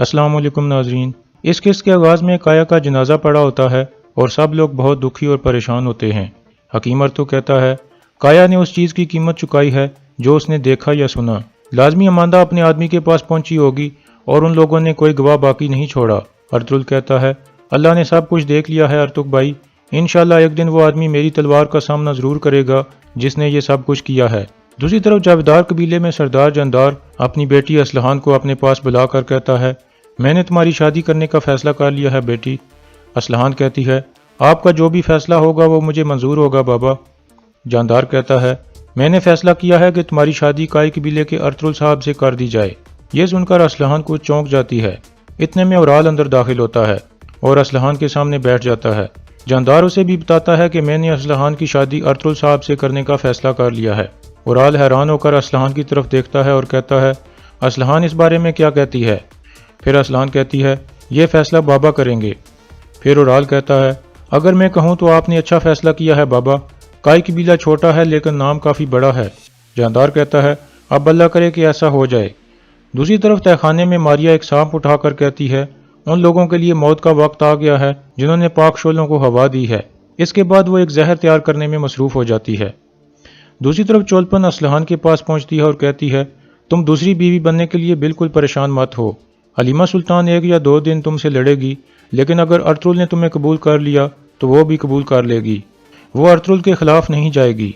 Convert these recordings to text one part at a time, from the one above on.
अस्सलाम वालेकुम नाजरीन। इस किस्त के आगाज़ में काया का जनाजा पड़ा होता है और सब लोग बहुत दुखी और परेशान होते हैं। हकीम अर्तुगरुल कहता है, काया ने उस चीज़ की कीमत चुकाई है जो उसने देखा या सुना। लाजमी अमांदा अपने आदमी के पास पहुंची होगी और उन लोगों ने कोई गवाह बाकी नहीं छोड़ा। अर्तुगरुल कहता है, अल्लाह ने सब कुछ देख लिया है अर्तुग भाई, इंशाअल्लाह एक दिन वो आदमी मेरी तलवार का सामना ज़रूर करेगा जिसने ये सब कुछ किया है। दूसरी तरफ जावेदार कबीले में सरदार जंदार अपनी बेटी असलहान को अपने पास बुलाकर कहता है, मैंने तुम्हारी शादी करने का फैसला कर लिया है बेटी। असलहान कहती है, आपका जो भी फैसला होगा वो मुझे मंजूर होगा बाबा। जानदार कहता है, मैंने फैसला किया है कि तुम्हारी शादी काई कबीले के अर्तुगरुल साहब से कर दी जाए। ये सुनकर असलहान को चौंक जाती है। इतने में औराल अंदर दाखिल होता है और असलहान के सामने बैठ जाता है। जानदार उसे भी बताता है कि मैंने असलहान की शादी अर्तुगरुल साहब से करने का फैसला कर लिया है। औराल हैरान होकर असलहान की तरफ देखता है और कहता है, असलहान इस बारे में क्या कहती है? फिर असलहान कहती है, ये फैसला बाबा करेंगे। फिर औराल कहता है, अगर मैं कहूँ तो आपने अच्छा फैसला किया है बाबा, काई कबीला छोटा है लेकिन नाम काफ़ी बड़ा है। जानदार कहता है, अब अल्लाह करे कि ऐसा हो जाए। दूसरी तरफ तहखाने में मारिया एक सांप उठाकर कहती है, उन लोगों के लिए मौत का वक्त आ गया है जिन्होंने पाक शोलों को हवा दी है। इसके बाद वो एक जहर तैयार करने में मसरूफ़ हो जाती है। दूसरी तरफ चोलपन असलहान के पास पहुंचती है और कहती है, तुम दूसरी बीवी बनने के लिए बिल्कुल परेशान मत हो। हलीमा सुल्तान 1 या 2 दिन तुमसे लड़ेगी, लेकिन अगर अर्तुगरुल ने तुम्हें कबूल कर लिया तो वो भी कबूल कर लेगी। वो अर्तुगरुल के खिलाफ नहीं जाएगी।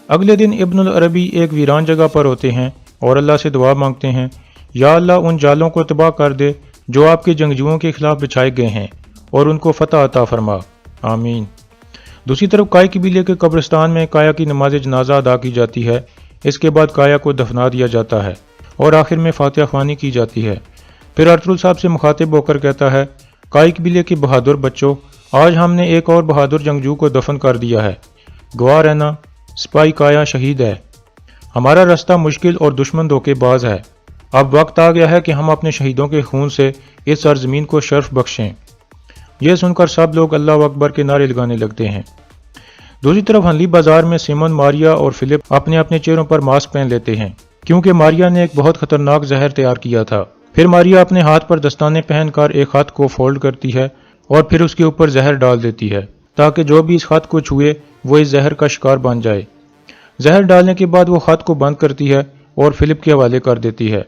अगले दिन इब्नुल अरबी एक वीरान जगह पर होते हैं और अल्लाह से दुआ मांगते हैं, या अल्लाह उन जालों को तबाह कर दे जो आपके जंगजुओं के खिलाफ बिछाए गए हैं और उनको फतह अता फरमा, आमीन। दूसरी तरफ काई कबीले के कब्रिस्तान में काया की नमाज जनाजा अदा की जाती है। इसके बाद काया को दफना दिया जाता है और आखिर में फातिहा ख्वानी की जाती है। फिर अर्तुगरुल साहब से मुखातिब होकर कहता है, काई कबीले के बहादुर बच्चों, आज हमने एक और बहादुर जंगजू को दफन कर दिया है। गवाह रहना, सिपाही काया शहीद है। हमारा रास्ता मुश्किल और दुश्मन धोखेबाज है। अब वक्त आ गया है कि हम अपने शहीदों के खून से इस सरजमीन को शर्फ बख्शें। यह सुनकर सब लोग अल्लाह अकबर के नारे लगाने लगते हैं। दूसरी तरफ हनली बाजार में सिमोन, मारिया और फिलिप अपने अपने चेहरों पर मास्क पहन लेते हैं क्योंकि मारिया ने एक बहुत खतरनाक जहर तैयार किया था। फिर मारिया अपने हाथ पर दस्ताने पहनकर एक खत को फोल्ड करती है और फिर उसके ऊपर जहर डाल देती है ताकि जो भी इस खत को छुए वो इस जहर का शिकार बन जाए। जहर डालने के बाद वो खत को बंद करती है और फिलिप के हवाले कर देती है।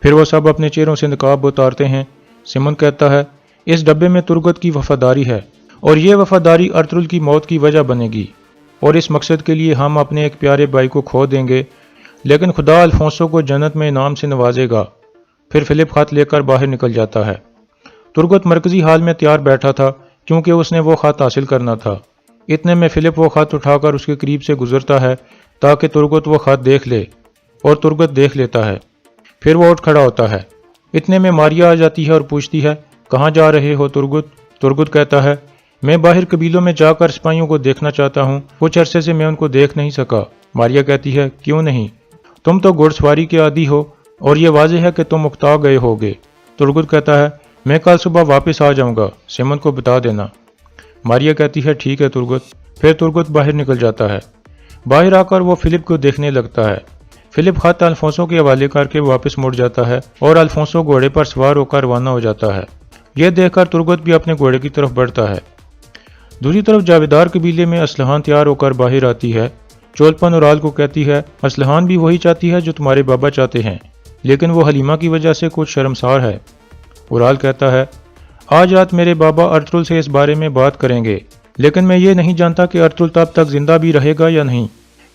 फिर वो सब अपने चेहरों से नकाब उतारते हैं। सिमोन कहता है, इस डब्बे में तुर्गत की वफादारी है और ये वफादारी अर्तुगरुल की मौत की वजह बनेगी और इस मकसद के लिए हम अपने एक प्यारे भाई को खो देंगे, लेकिन खुदा अल्फोंसो को जन्नत में इनाम से नवाजेगा। फिर फिलिप खत लेकर बाहर निकल जाता है। तुर्गत मरकजी हाल में तैयार बैठा था क्योंकि उसने वो खत हासिल करना था। इतने में फिलिप वो खत उठाकर उसके करीब से गुजरता है ताकि तुर्गत वो खत देख ले और तुर्गत देख लेता है। फिर वो उठ खड़ा होता है। इतने में मारिया आ जाती है और पूछती है, कहाँ जा रहे हो तुर्गत? तुर्गत कहता है, मैं बाहर कबीलों में जाकर सिपाहियों को देखना चाहता हूँ, कुछ अरसे से मैं उनको देख नहीं सका। मारिया कहती है, क्यों नहीं? तुम तो घुड़सवारी के आदी हो और ये वाजह है कि तुम उकता गए होगे। तुर्गत कहता है, मैं कल सुबह वापस आ जाऊँगा, सिमोन को बता देना। मारिया कहती है, ठीक है तुर्गत। फिर तुर्गत बाहर निकल जाता है। बाहर आकर वो फिलिप को देखने लगता है। फिलिप खत अल्फोंसो के हवाले करके वापस मुड़ जाता है और अल्फोंसो घोड़े पर सवार होकर रवाना हो जाता है। यह देखकर तुर्गत भी अपने घोड़े की तरफ बढ़ता है। दूसरी तरफ जावेदार कबीले में असलहान तैयार होकर बाहर आती है। चोलपन औराल को कहती है, असलहान भी वही चाहती है जो तुम्हारे बाबा चाहते हैं, लेकिन वो हलीमा की वजह से कुछ शर्मसार है। औराल कहता है, आज रात मेरे बाबा अर्तुगरुल से इस बारे में बात करेंगे, लेकिन मैं ये नहीं जानता कि अर्तुगरुल तब तक जिंदा भी रहेगा या नहीं।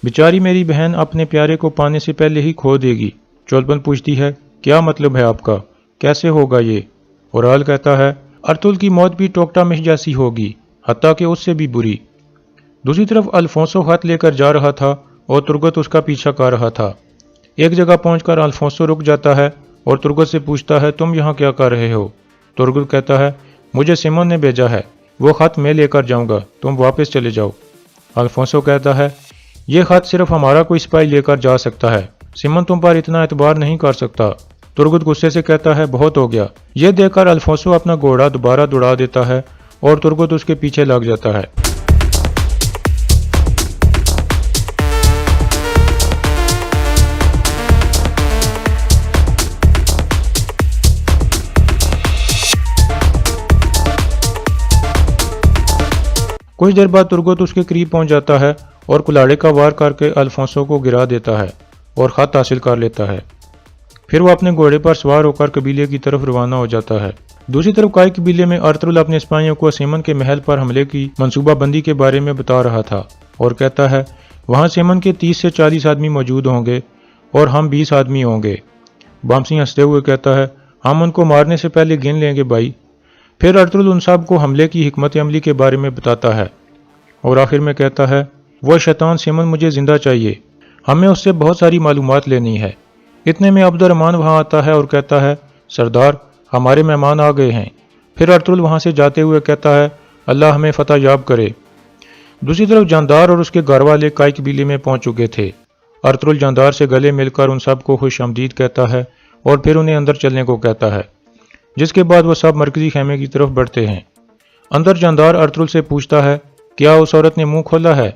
बेचारी मेरी बहन अपने प्यारे को पाने से पहले ही खो देगी। चोलपन पूछती है, क्या मतलब है आपका? कैसे होगा ये? औराल कहता है, अर्तुगरुल की मौत भी टोकटा मिश जैसी होगी, हत्ता कि उससे भी बुरी। दूसरी तरफ अल्फोंसो खत लेकर जा रहा था और तुर्गत उसका पीछा कर रहा था। एक जगह पहुंचकर अल्फोंसो रुक जाता है और तुर्गत से पूछता है, तुम यहाँ क्या कर रहे हो? तुर्गत कहता है, मुझे सिमोन ने भेजा है, वो खत मैं लेकर जाऊँगा, तुम वापस चले जाओ। अल्फोंसो कहता है, ये खत सिर्फ हमारा कोई सिपाही लेकर जा सकता है, सिमोन तुम पर इतना एतबार नहीं कर सकता। तुर्गत गुस्से से कहता है, बहुत हो गया। यह देखकर अल्फोंसो अपना घोड़ा दोबारा दौड़ा देता है और तुर्गत उसके पीछे लग जाता है। कुछ देर बाद तुर्गत उसके करीब पहुंच जाता है और कुल्हाड़े का वार करके अल्फोंसो को गिरा देता है और खत हासिल कर लेता है। फिर वो अपने घोड़े पर सवार होकर कबीले की तरफ रवाना हो जाता है। दूसरी तरफ काय कबीले में अर्तुगरुल अपने सिपाहियों को सेमन के महल पर हमले की मंसूबाबंदी के बारे में बता रहा था और कहता है, वहां सेमन के 30 से 40 आदमी मौजूद होंगे और हम 20 आदमी होंगे। बामसी हंसते हुए कहता है, हम उनको मारने से पहले गिन लेंगे भाई। फिर अर्तुगरुल उन सब को हमले की हिकमत अमली के बारे में बताता है और आखिर में कहता है, वह शैतान सेमन मुझे जिंदा चाहिए, हमें उससे बहुत सारी मालूमात लेनी है। इतने में अब्दुर्रहमान वहां आता है और कहता है, सरदार हमारे मेहमान आ गए हैं। फिर अर्तुगरुल वहां से जाते हुए कहता है, अल्लाह हमें फतह याब करे। दूसरी तरफ जानदार और उसके घर वाले काय कबीले में पहुंच चुके थे। अर्तुगरुल जानदार से गले मिलकर उन सब को खुश आमदीद कहता है और फिर उन्हें अंदर चलने को कहता है, जिसके बाद वह सब मरकजी खेमे की तरफ बढ़ते हैं। अंदर जानदार अर्तुगरुल से पूछता है, क्या उस औरत ने मुंह खोला है?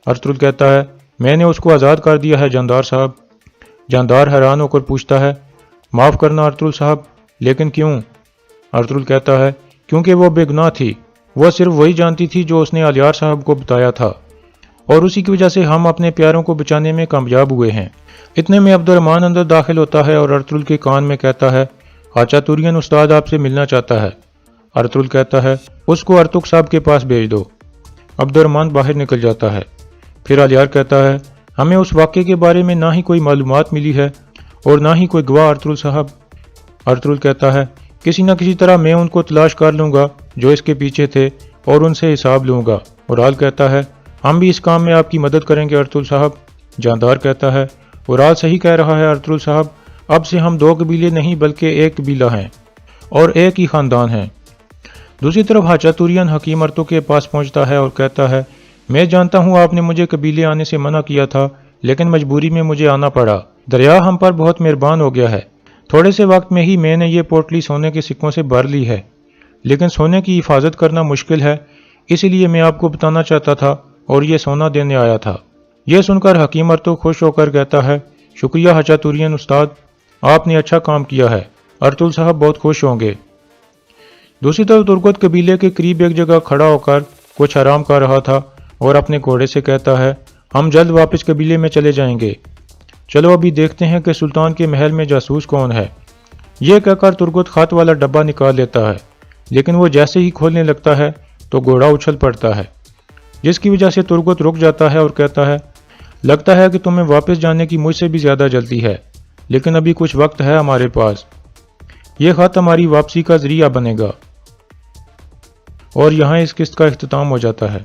अर्तुगरुल कहता है, मैंने उसको आज़ाद कर दिया है जानदार साहब। जानदार हैरान होकर पूछता है, माफ़ करना अर्तुगरुल साहब, लेकिन क्यों? अर्तुगरुल कहता है, क्योंकि वो बेगुनाह थी, वह सिर्फ वही जानती थी जो उसने अलियार साहब को बताया था और उसी की वजह से हम अपने प्यारों को बचाने में कामयाब हुए हैं। इतने में अब्दुर्रहमान अंदर दाखिल होता है और अर्तुगरुल के कान में कहता है, खाचा तुरियन उस्ताद आपसे मिलना चाहता है। अर्तुगरुल कहता है, उसको अर्तुग साहब के पास भेज दो। अब्दुर्रहमान बाहर निकल जाता है। फिर अलियार कहता है, हमें उस वाक़े के बारे में ना ही कोई मालूमात मिली है और ना ही कोई गवाह अर्तुगरुल साहब। अर्तुगरुल कहता है, किसी न किसी तरह मैं उनको तलाश कर लूँगा जो इसके पीछे थे और उनसे हिसाब लूँगा। उराल कहता है, हम भी इस काम में आपकी मदद करेंगे अर्तुगरुल साहब। जानदार कहता है, उराल सही कह रहा है अर्तुगरुल साहब, अब से हम 2 कबीले नहीं बल्कि एक कबीला हैं और एक ही ख़ानदान हैं। दूसरी तरफ हाचा तुरियन हकीम अर्तुग के पास पहुंचता है और कहता है, मैं जानता हूं आपने मुझे कबीले आने से मना किया था, लेकिन मजबूरी में मुझे आना पड़ा। दरिया हम पर बहुत मेहरबान हो गया है। थोड़े से वक्त में ही मैंने ये पोटली सोने के सिक्कों से भर ली है, लेकिन सोने की हिफाजत करना मुश्किल है, इसलिए मैं आपको बताना चाहता था और ये सोना देने आया था। यह सुनकर हकीम अर्तुग खुश होकर कहता है, शुक्रिया हाचा तुरियन उस्ताद, आपने अच्छा काम किया है। अर्तुगरुल साहब बहुत खुश होंगे। दूसरी तरफ तुर्गत कबीले के करीब एक जगह खड़ा होकर कुछ आराम कर रहा था और अपने घोड़े से कहता है, हम जल्द वापस कबीले में चले जाएंगे। चलो अभी देखते हैं कि सुल्तान के महल में जासूस कौन है। यह कहकर तुर्गत खत वाला डब्बा निकाल लेता है, लेकिन वो जैसे ही खोलने लगता है तो घोड़ा उछल पड़ता है, जिसकी वजह से तुर्गत रुक जाता है और कहता है, लगता है कि तुम्हें वापस जाने की मुझसे भी ज़्यादा जल्दी है, लेकिन अभी कुछ वक्त है हमारे पास। यह खत हमारी वापसी का जरिया बनेगा। और यहाँ इस किस्त का इख्तिताम हो जाता है।